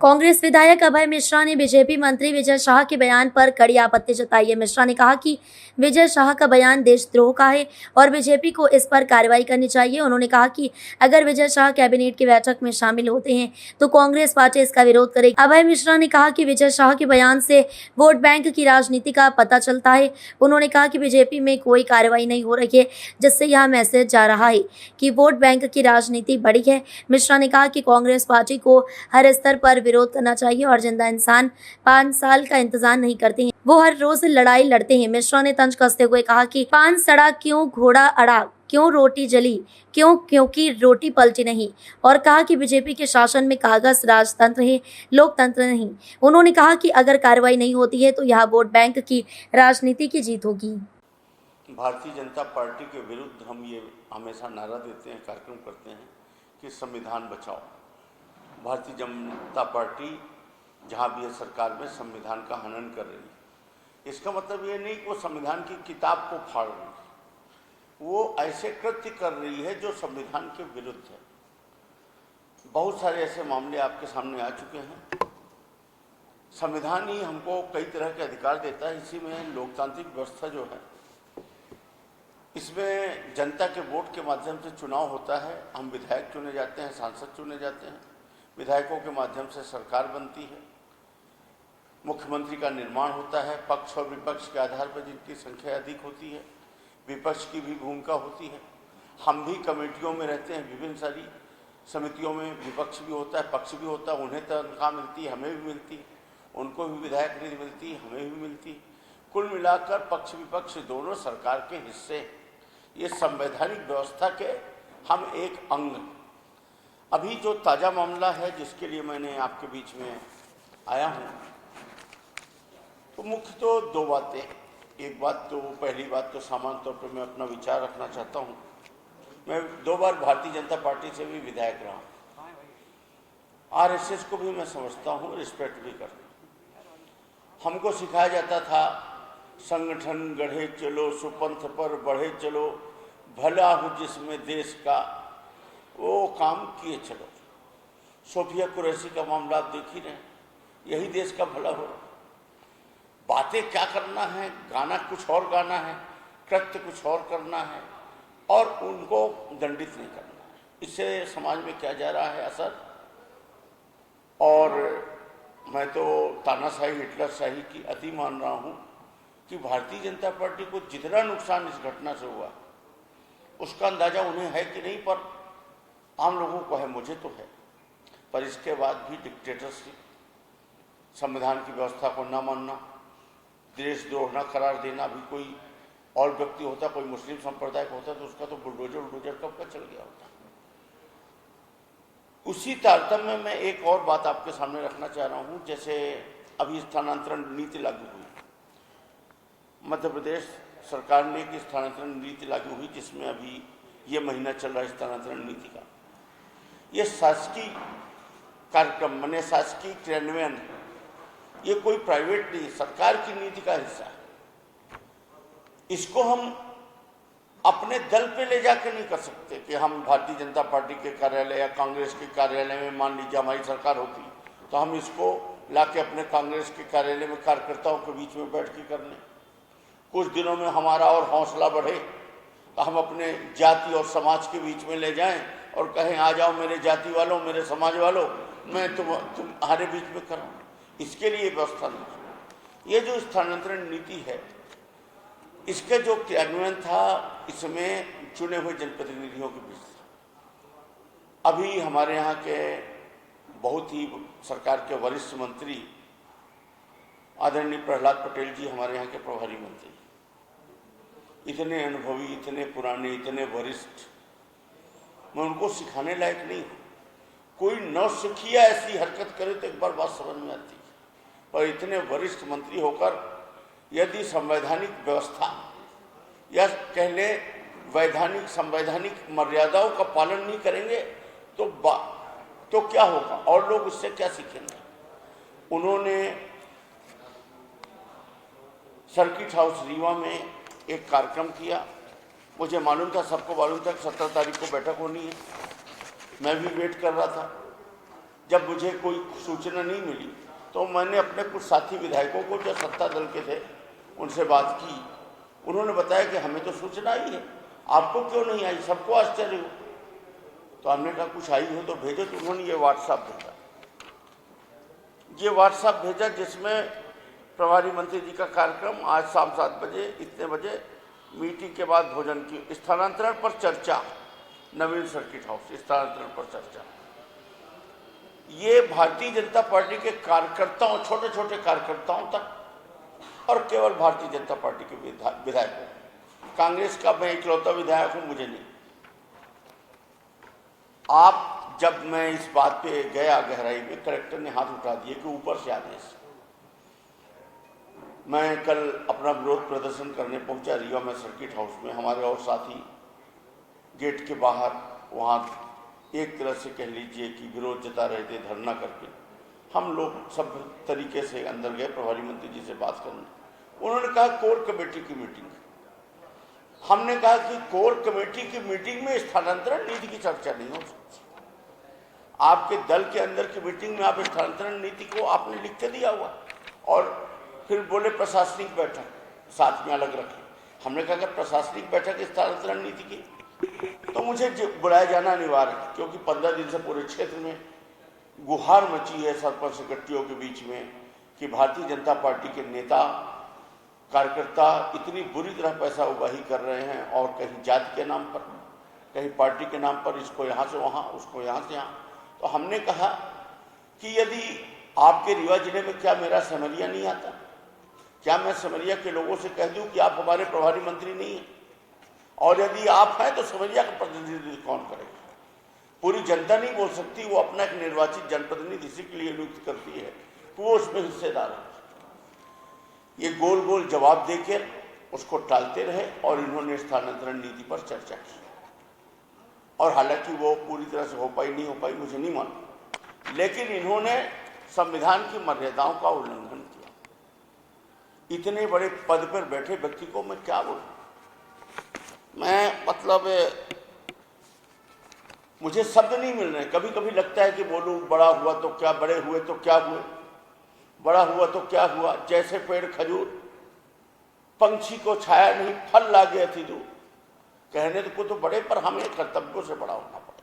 कांग्रेस विधायक अभय मिश्रा ने बीजेपी मंत्री विजय शाह के बयान पर कड़ी आपत्ति जताई है। मिश्रा ने कहा कि विजय शाह का बयान देशद्रोह का है और बीजेपी को इस पर कार्रवाई करनी चाहिए। उन्होंने कहा कि अगर विजय शाह कैबिनेट की बैठक में शामिल होते हैं तो कांग्रेस पार्टी इसका विरोध करेगी। अभय मिश्रा ने कहा कि विजय शाह के बयान से वोट बैंक की राजनीति का पता चलता है। उन्होंने कहा कि बीजेपी में कोई कार्रवाई नहीं हो रही है, जिससे यह मैसेज जा रहा है कि वोट बैंक की राजनीति बढ़ी है। मिश्रा ने कहा कि कांग्रेस पार्टी को हर स्तर पर विरोध करना चाहिए और जिंदा इंसान 5 साल का इंतजार नहीं करते हैं, वो हर रोज लड़ाई लड़ते हैं। मिश्रा ने तंज कसते हुए कहा कि पान सड़ा क्यों, घोड़ा अड़ा क्यों, रोटी जली क्यों, क्योंकि रोटी पलटी नहीं, और कहा कि बीजेपी के शासन में कागज राजतंत्र है, लोकतंत्र नहीं। उन्होंने कहा कि अगर कार्रवाई नहीं होती है तो यह वोट बैंक की राजनीति की जीत होगी। भारतीय जनता पार्टी के विरुद्ध हम ये हमेशा नारा देते हैं, कार्यक्रम करते हैं कि संविधान बचाओ। भारतीय जनता पार्टी जहाँ भी है सरकार में संविधान का हनन कर रही है। इसका मतलब ये नहीं कि वो संविधान की किताब को फाड़ रही है, वो ऐसे कृत्य कर रही है जो संविधान के विरुद्ध है। बहुत सारे ऐसे मामले आपके सामने आ चुके हैं। संविधान ही हमको कई तरह के अधिकार देता है। इसी में लोकतांत्रिक व्यवस्था जो है, इसमें जनता के वोट के माध्यम से चुनाव होता है। हम विधायक चुने जाते हैं, सांसद चुने जाते हैं, विधायकों के माध्यम से सरकार बनती है, मुख्यमंत्री का निर्माण होता है। पक्ष और विपक्ष के आधार पर जिनकी संख्या अधिक होती है, विपक्ष की भी भूमिका होती है। हम भी कमेटियों में रहते हैं, विभिन्न सारी समितियों में विपक्ष भी होता है, पक्ष भी होता है। उन्हें तनख्वाह मिलती है, हमें भी मिलती है, उनको भी विधायक निधि मिलती है, हमें भी मिलती है। कुल मिलाकर पक्ष विपक्ष दोनों सरकार के हिस्से, ये संवैधानिक व्यवस्था के हम एक अंग हैं। अभी जो ताज़ा मामला है जिसके लिए मैंने आपके बीच में आया हूँ, तो मुख्य तो दो बातें। एक बात तो, पहली बात तो सामान्य तौर पर मैं अपना विचार रखना चाहता हूँ। मैं 2 बार भारतीय जनता पार्टी से भी विधायक रहा हूँ। आरएसएस को भी मैं समझता हूँ, रिस्पेक्ट भी करता हूँ। हमको सिखाया जाता था संगठन गढ़े चलो, सुपंथ पर बढ़े चलो, भला हो जिसमें देश का वो काम किए चलो। सोफिया कुरैशी का मामला आप देख ही रहे हैं, यही देश का भला हो रहा। बातें क्या करना है, गाना कुछ और गाना है, कृत्य कुछ और करना है, और उनको दंडित नहीं करना है। इससे समाज में क्या जा रहा है असर। और मैं तो तानाशाही, हिटलरशाही की अति मान रहा हूँ कि भारतीय जनता पार्टी को जितना नुकसान इस घटना से हुआ उसका अंदाजा उन्हें है कि नहीं, पर आम लोगों को है, मुझे तो है। पर इसके बाद भी डिक्टेटरशिप, संविधान की व्यवस्था को न मानना, देशद्रोह न करार देना। अभी कोई और व्यक्ति होता, कोई मुस्लिम संप्रदाय का होता, तो उसका तो बुलडोजर कब का चल गया होता। उसी तारतम्य में एक और बात आपके सामने रखना चाह रहा हूँ। जैसे अभी स्थानांतरण नीति लागू हुई, मध्य प्रदेश सरकार ने एक स्थानांतरण नीति लागू हुई, जिसमें अभी ये महीना चल रहा है स्थानांतरण नीति का। ये शासकीय कार्यक्रम माने शासकीय क्रियान्वयन है, ये कोई प्राइवेट नहीं, सरकार की नीति का हिस्सा है। इसको हम अपने दल पे ले जाकर नहीं कर सकते कि हम भारतीय जनता पार्टी के कार्यालय या कांग्रेस के कार्यालय में, मान लीजिए हमारी सरकार होती तो हम इसको लाके अपने कांग्रेस के कार्यालय में कार्यकर्ताओं के बीच में बैठ के कर लें। कुछ दिनों में हमारा और हौसला बढ़े तो हम अपने जाति और समाज के बीच में ले जाएं और कहें आ जाओ मेरे जाति वालों, मेरे समाज वालों, मैं तुम्हारे बीच में करूँ। इसके लिए व्यवस्था नहीं। ये जो स्थानांतरण नीति है, इसके जो क्रियान्वयन था, इसमें चुने हुए जनप्रतिनिधियों के बीच था। अभी हमारे यहाँ के बहुत ही सरकार के वरिष्ठ मंत्री आदरणीय प्रहलाद पटेल जी, हमारे यहाँ के प्रभारी मंत्री, इतने अनुभवी, इतने पुराने, इतने वरिष्ठ, मैं उनको सिखाने लायक नहीं हूँ। कोई नौसिखिया ऐसी हरकत करे तो एक बार बात समझ में आती है, पर इतने वरिष्ठ मंत्री होकर यदि संवैधानिक व्यवस्था या कह ले वैधानिक संवैधानिक मर्यादाओं का पालन नहीं करेंगे तो क्या होगा, और लोग उससे क्या सीखेंगे। उन्होंने सर्किट हाउस रीवा में एक कार्यक्रम किया। मुझे मालूम था, सबको मालूम था कि 17 तारीख को बैठक होनी है। मैं भी वेट कर रहा था। जब मुझे कोई सूचना नहीं मिली तो मैंने अपने कुछ साथी विधायकों को जो सत्ता दल के थे उनसे बात की। उन्होंने बताया कि हमें तो सूचना आई है, आपको क्यों नहीं आई, सबको आश्चर्य हो। तो हमने कहा कुछ आई हो तो भेजो। तो उन्होंने ये व्हाट्सएप भेजा जिसमें प्रभारी मंत्री जी का कार्यक्रम आज शाम 7 बजे इतने बजे मीटिंग के बाद भोजन की स्थानांतरण पर चर्चा, नवीन सर्किट हाउस स्थानांतरण पर चर्चा। ये भारतीय जनता पार्टी के कार्यकर्ताओं, छोटे छोटे कार्यकर्ताओं तक और केवल भारतीय जनता पार्टी के विधायकों, कांग्रेस का मैं इकलौता विधायक हूं, मुझे नहीं। आप जब मैं इस बात पे गया गहराई में, कलेक्टर ने हाथ उठा दिए कि ऊपर से आदेश। मैं कल अपना विरोध प्रदर्शन करने पहुंचा रीवा में सर्किट हाउस में। हमारे और साथी गेट के बाहर वहाँ एक तरह से कह लीजिए कि विरोध जता रहे थे धरना करके। हम लोग सब तरीके से अंदर गए प्रभारी मंत्री जी से बात करने। उन्होंने कहा कोर कमेटी की मीटिंग। हमने कहा कि कोर कमेटी की मीटिंग में स्थानांतरण नीति की चर्चा नहीं हो सकती। आपके दल के अंदर की मीटिंग में आप स्थानांतरण नीति को आपने लिख के दिया हुआ, और फिर बोले प्रशासनिक बैठक साथ में अलग रखें। हमने कहा कि प्रशासनिक बैठक स्थानांतरण नीति की तो मुझे बुलाया जाना अनिवार्य है, क्योंकि 15 दिन से पूरे क्षेत्र में गुहार मची है सरपंच सेक्रेटरियों के बीच में कि भारतीय जनता पार्टी के नेता कार्यकर्ता इतनी बुरी तरह पैसा उगाही कर रहे हैं, और कहीं जाति के नाम पर, कहीं पार्टी के नाम पर, इसको यहाँ से वहाँ, उसको यहाँ से यहाँ। तो हमने कहा कि यदि आपके रीवा जिले में क्या मेरा समरिया नहीं आता, क्या मैं समरिया के लोगों से कह दूं कि आप हमारे प्रभारी मंत्री नहीं हैं, और यदि आप हैं तो समरिया का प्रतिनिधित्व कौन करेगा? पूरी जनता नहीं बोल सकती, वो अपना एक निर्वाचित जनप्रतिनिधि इसी के लिए नियुक्त करती है कि वो उसमें हिस्सेदार है। ये गोल गोल जवाब देकर उसको टालते रहे, और इन्होंने स्थानांतरण नीति पर चर्चा की, और हालांकि वो पूरी तरह से हो पाई नहीं हो पाई मुझे नहीं मालूम, लेकिन इन्होंने संविधान की मर्यादाओं का उल्लंघन किया। इतने बड़े पद पर बैठे व्यक्ति को मैं क्या बोलूं? मैं मतलब मुझे शब्द नहीं मिल रहे। कभी कभी लगता है कि बोलूं बड़ा हुआ तो क्या, बड़े हुए तो क्या हुए, बड़ा हुआ तो क्या हुआ। जैसे पेड़ खजूर, पंछी को छाया नहीं, फल लागे अति दूर। कहने को तो बड़े, पर हमें कर्तव्यों से बड़ा होना पड़ा।